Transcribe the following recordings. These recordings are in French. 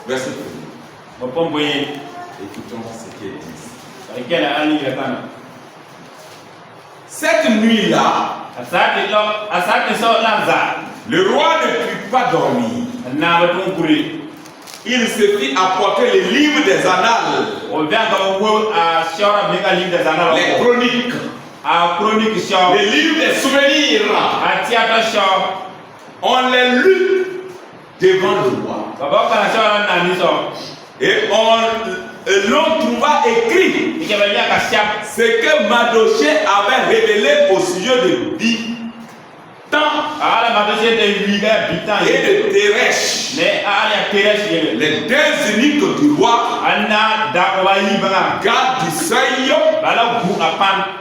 Verset 1. Écoutons ce qu'il dit. Cette nuit-là, le roi ne put pas dormir. Il se fit apporter les livres des annales, les chroniques, les livres des souvenirs. On les lut devant le roi. Et l'on trouva écrit ce que Mardochée avait révélé au sujet de Bitan et de Téresh, les deux eunuques du roi, garde du seuil,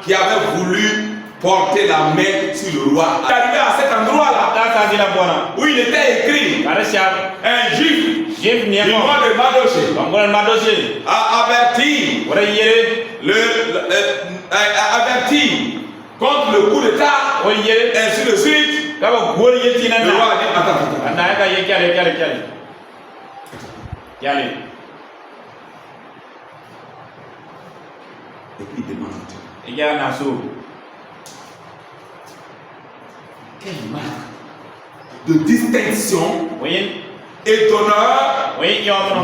qui avaient voulu porter la main sur le roi. Arrivé à cet endroit-là, où il était écrit, un juif du nom de Mardochée a averti contre le coup d'État, ainsi de suite. Le roi a dit, et puis il demande, quelle marque de distinction et d'honneur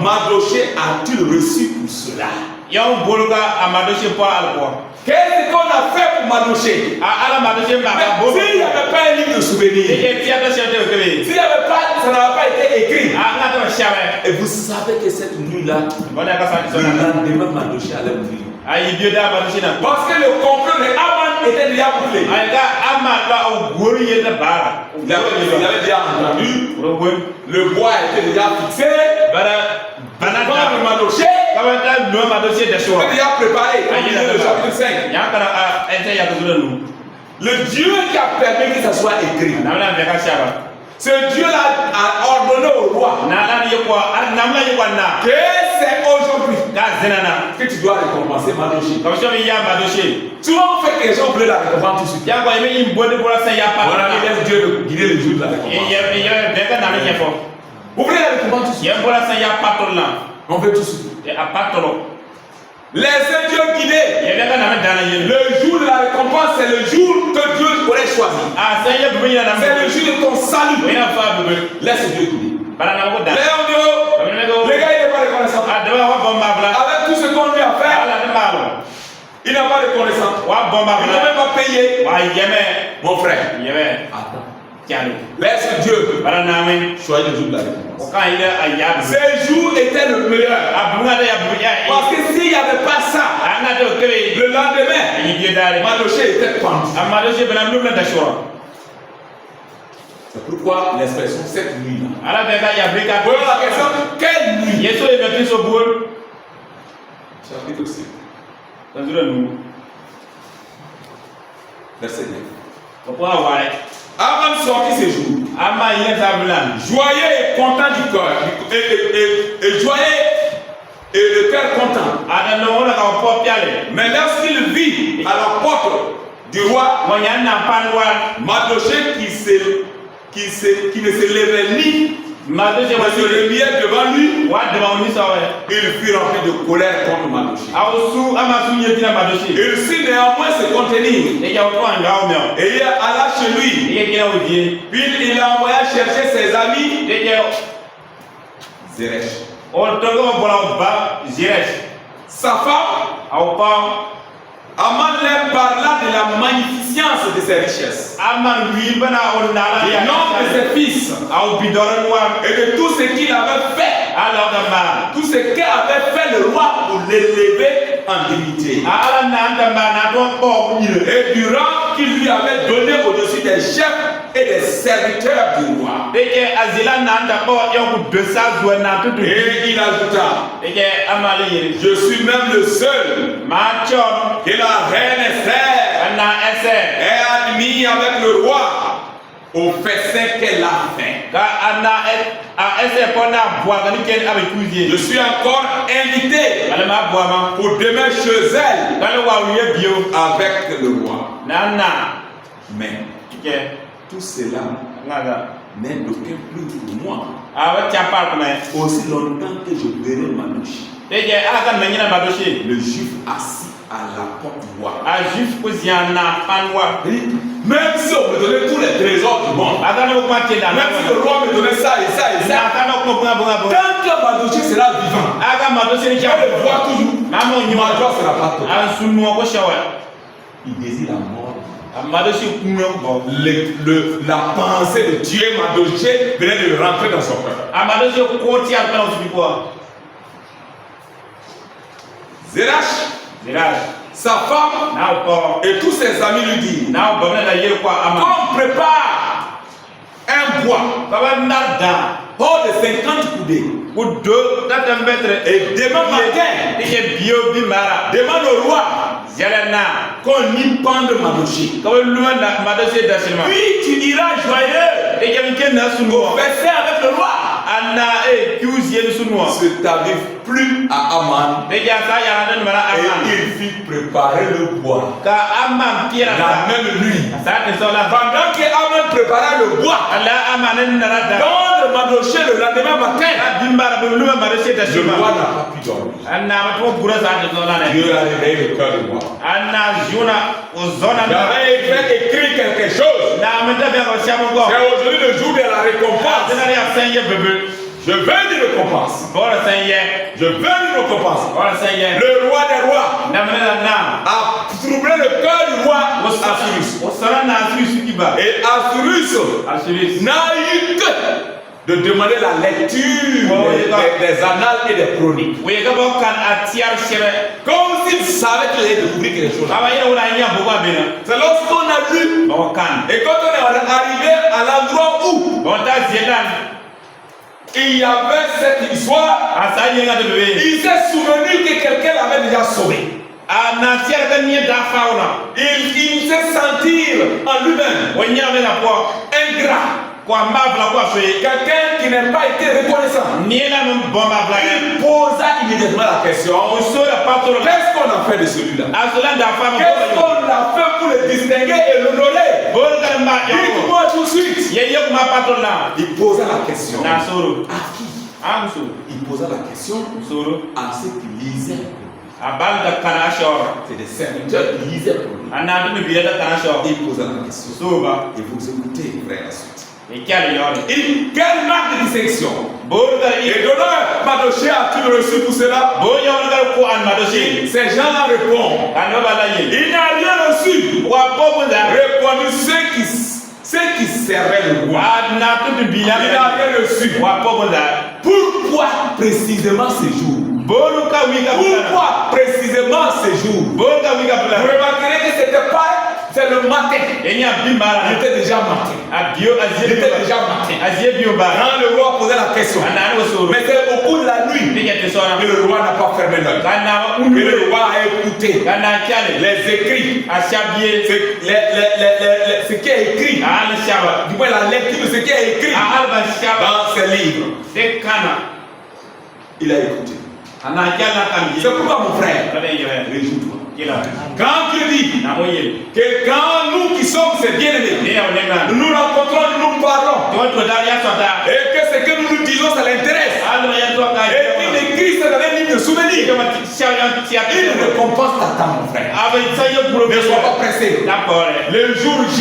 Mardochée a-t-il reçu pour cela? Qu'est-ce qu'on a fait pour Mardochée? S'il n'y avait pas un livre de souvenirs, s'il n'y avait pas, ça n'avait pas été écrit. Et vous savez que cette nuit-là, le lendemain, Mardochée allait mourir. Parce que le complot de Haman était déjà bouclé. Il avait déjà entendu. Le bois était déjà fixé. Le corps de Mardochée était déjà préparé. Le chapitre 5. Le Dieu qui a permis que ça soit écrit, ce Dieu-là a ordonné au roi que c'est aujourd'hui que tu dois récompenser Mardochée. Souvent on fait que les gens veulent la récompense tout de suite. Voilà, il laisse Dieu guider le jour de la récompense. Vous voulez la récompense tout de suite? On veut tout de suite. Laissez Dieu guider. Le jour de la récompense, c'est le jour que Dieu aurait choisi. C'est le jour de ton salut. Laisse Dieu guider. Les gars, il n'est pas reconnaissant. Avec tout ce qu'on lui a fait, il n'a pas de connaissance. Il n'a même pas payé. Mon frère, attends. Laisse Dieu choisir le jour de la récompense. Ce jour était le meilleur. Parce que s'il n'y avait pas ça, le lendemain, Mardochée était pendu. C'est pourquoi l'expression cette nuit-là. Voilà la question, quelle nuit? Chapitre 6. Verset 9. Haman sortit ces jours, joyeux et content du cœur, et joyeux et le cœur content. Mais lorsqu'il vit à la porte du roi Mardochée qui ne se levait ni ne se remuait devant lui, il fut rempli de colère contre Mardochée. Il sut néanmoins se contenir. Et il alla chez lui. Puis il envoya chercher ses amis Zeresh. Sa femme Haman leur parla de la magnificence de ses richesses, du nombre de ses fils et de tout ce qu'il avait fait, tout ce qu'avait fait le roi pour l'élever en dignité, et du rang qu'il lui avait donné au-dessus des chefs et des serviteurs du roi. Et il ajouta, je suis même le seul que la reine Esther ait admis avec le roi au festin qu'elle a fait. Je suis encore invité pour demain chez elle avec le roi. Mais tout cela n'est d'aucun plus pour moi. Aussi longtemps que je verrai Madoshi, le juif assis à la porte voit. Même si on me donnait tous les trésors du monde, même si le roi me donnait ça et ça et ça, tant que Madoshi sera vivant, elle le voit toujours, ma joie sera pas totale. Il désire la mort. La pensée de tuer Madoshi venait de rentrer dans son cœur. Zerach, sa femme et tous ses amis lui disent, qu'on prépare un bois hors de 50 coudées et demain matin demande au roi qu'on y pende Madoshi. Puis tu iras joyeux au festin avec le roi. Ce t'arrive plus à Aman et il fit préparer le bois la même nuit. Pendant que Aman préparait le bois dans le Madoshi le lendemain matin, le roi n'a pas pu dormir. Dieu a réveillé le cœur du roi. J'avais écrit quelque chose. C'est aujourd'hui le jour de la récompense. Je veux une récompense. Je veux une récompense. Le roi des rois a troublé le cœur du roi Assuérus. Et Assuérus n'a eu que de demander la lecture des annales et des chroniques. Comme s'il savait qu'il allait découvrir quelque chose. C'est lorsqu'on a lu et quand on est arrivé à l'endroit où il y avait cette histoire, il s'est souvenu que quelqu'un l'avait déjà sauvé. Il s'est senti en lui-même ingrat. Quelqu'un qui n'a pas été reconnaissant. Il posa immédiatement la question, qu'est-ce qu'on a fait de celui-là? Qu'est-ce qu'on a fait pour le distinguer et l'honorer? Dites-moi tout de suite. Il posa la question à qui? Il posa la question à ceux qui lisaient. C'est des serviteurs qui lisaient pour lui. Il posa la question. Et vous écoutez, frère, la suite. Quelle marque de distinction et d'honneur Madoshi a-t-il reçu pour cela? Ces gens répondent, il n'a rien reçu. Répondu ceux qui servaient le roi. Il n'a rien reçu. Pourquoi précisément ces jours? Pourquoi précisément ces jours? Vous remarquerez que c'était pas. C'est le matin. Il était déjà matin. Quand le roi posait la question, mais c'est au cours de la nuit que le roi n'a pas fermé l'œil. Que le roi a écouté les écrits, ce qui est écrit, du moins la lecture de ce qui est écrit dans ces livres. Il a écouté. C'est pourquoi mon frère, réjouis-toi. Quand Dieu dit que quand nous qui sommes ses bien-aimés, nous nous rencontrons, nous parlons, et que ce que nous nous disons, ça l'intéresse, et qu'il écrit ça dans un livre de souvenirs, une récompense t'attend, mon frère. Ne sois pas pressé. Le jour J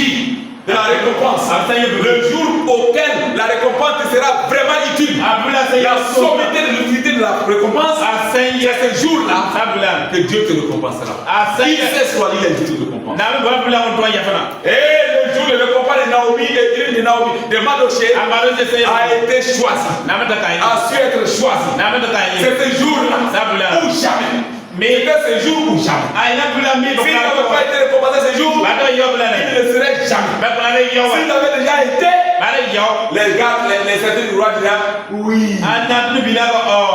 de la récompense, le jour auquel la récompense te sera vraiment utile, la sommité de l'utilité de la récompense, c'est ce jour-là que Dieu te récompensera. Il sait choisir les jours de récompense. Et le jour de récompense de Madoshi a été choisi, a su être choisi. C'est ce jour-là ou jamais. Mais c'était ce jour ou jamais. S'il n'avait pas été récompensé ce jour, il ne serait jamais. S'il avait déjà été, les gars, les serviteurs du roi diraient oui.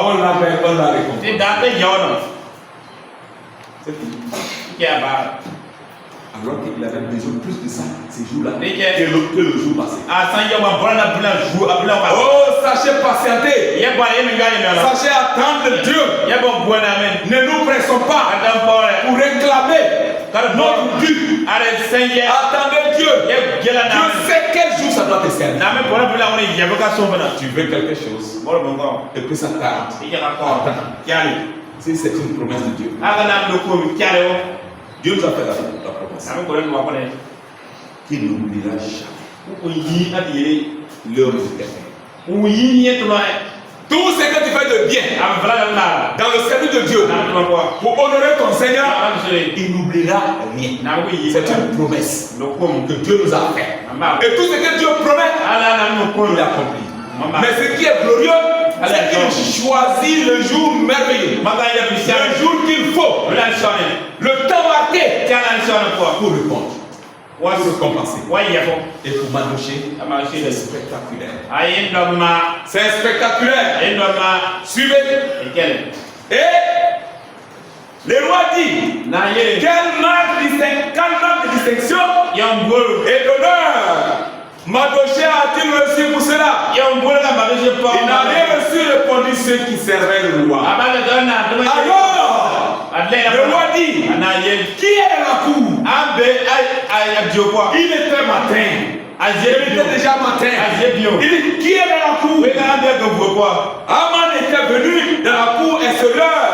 On l'a récompensé. C'est fini. Alors qu'il avait besoin plus de ça ces jours-là que le jour passé. Oh, sachez patienter. Sachez attendre Dieu. Ne nous pressons pas pour réclamer notre dû. Attendez Dieu. Dieu sait quel jour ça doit te servir. Tu veux quelque chose et que ça tarde. Si c'est une promesse de Dieu. Dieu nous a fait la promesse. Qu'il n'oubliera jamais l'heure de tout ce que tu fais de bien dans le service de Dieu pour honorer ton Seigneur, il n'oubliera rien. C'est une promesse que Dieu nous a fait. Et tout ce que Dieu promet, il accomplit. Mais ce qui est glorieux, c'est qu'il choisit le jour merveilleux, le jour qu'il faut, le temps marqué pour répondre, pour compenser. Et pour Manouché, c'est spectaculaire. C'est spectaculaire. Suivez. Et le roi dit, quelle marque de distinction et d'honneur Manouché a-t-il reçu pour cela? Il n'a rien reçu, répondit ceux qui servaient le roi. Alors, le roi dit, qui est la cour? Il était matin. Il était déjà matin. Il dit, qui est dans la cour? Aman était venu dans la cour extérieure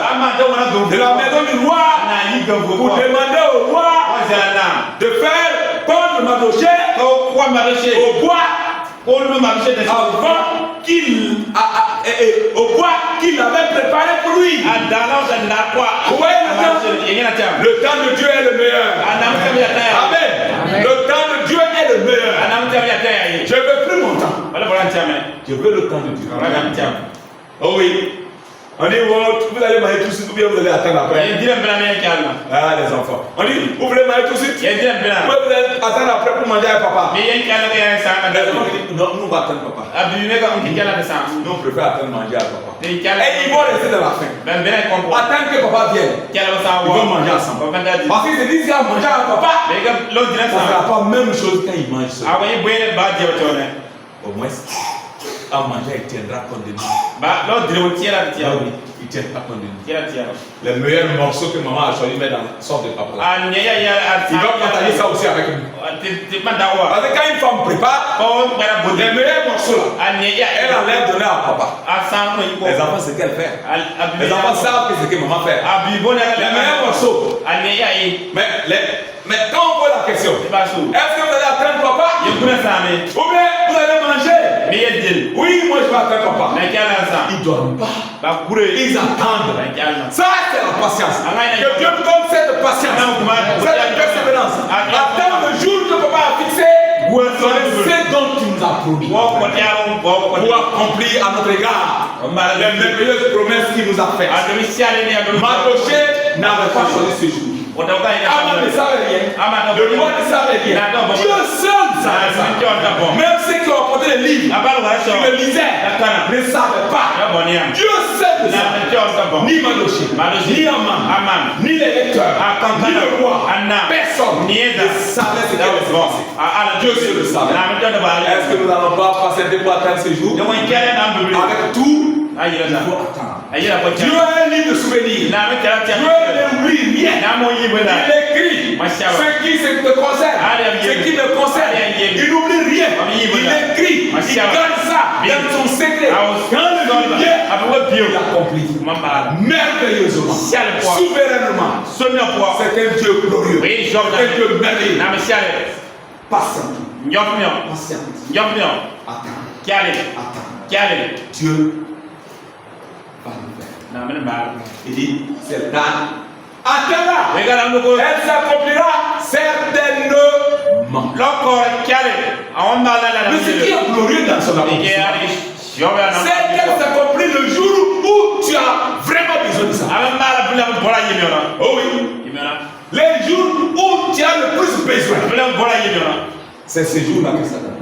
de la maison du roi pour demander au roi de faire pendre Manouché au bois avant au bois qu'il avait préparé pour lui. Le temps de Dieu est le meilleur. Amen. Le temps de Dieu est le meilleur. Je ne veux plus mon temps. Je veux le temps de Dieu. Oh oui. On dit, vous allez manger tout de suite ou bien vous allez attendre après. Ah, les enfants. On dit, vous voulez manger tout de suite? Vous allez attendre après pour manger avec papa. Non, nous on va attendre papa. Nous on préfère attendre manger avec papa. Et ils vont rester dans la faim. Attendre que papa vienne. Ils vont manger ensemble. Parce qu'ils se disent, à manger avec papa, ça ne sera pas la même chose quand ils mangent seul. Au moins, à manger, il tiendra compte de nous. Il tiendra compte de nous. Les meilleurs morceaux que maman a choisi, met dans la sorte de papa. Il va partager ça aussi avec nous. Parce que quand une femme prépare, les meilleurs morceaux là, elle enlève donner à papa. Les enfants, c'est ce qu'elle fait. Les enfants savent que c'est ce que maman fait. Les meilleurs morceaux. Mais quand on pose la question, est-ce que vous allez attendre papa? Ou bien vous allez manger? Oui, moi je vais attendre papa. Ils ne dorment pas. Ils attendent. Ça, c'est la patience. Que Dieu nous donne cette patience, cette persévérance. Attendre le jour que papa a fixé, c'est dont il nous a promis. Pour accomplir à notre égard les merveilleuses promesses qu'il nous a faites. Manouché n'avait pas choisi ce jour. Aman ne savait rien. Le roi ne savait rien. Dieu seul savait ça. Même ceux qui ont apporté les livres, qui le lisaient, ne savaient pas. Dieu seul ne savait. Ni Manouché, ni Aman, ni les lecteurs, ni le roi, personne ne savait ce qui allait se passer. Dieu seul le savait. Est-ce que nous n'allons pas patienter pour atteindre ce jour? Avec tout, il faut attendre. Dieu est un livre de souvenirs. Dieu n'oublie rien. Il écrit ce qui te concerne, ce qui me concerne. Il n'oublie rien. Il écrit, il garde ça dans son secret. Quand le vient, il accomplit merveilleusement, souverainement. C'est un Dieu glorieux, un Dieu merveilleux. Patient. Attends. Dieu va nous faire. Il dit, c'est date. Attends-la. Elle s'accomplira certainement. Mais ce qui est glorieux dans son accomplissement, c'est qu'elle s'accomplit le jour où tu as vraiment besoin de ça. Oh oui. Les jours où tu as le plus besoin, c'est ce jour-là que ça donne.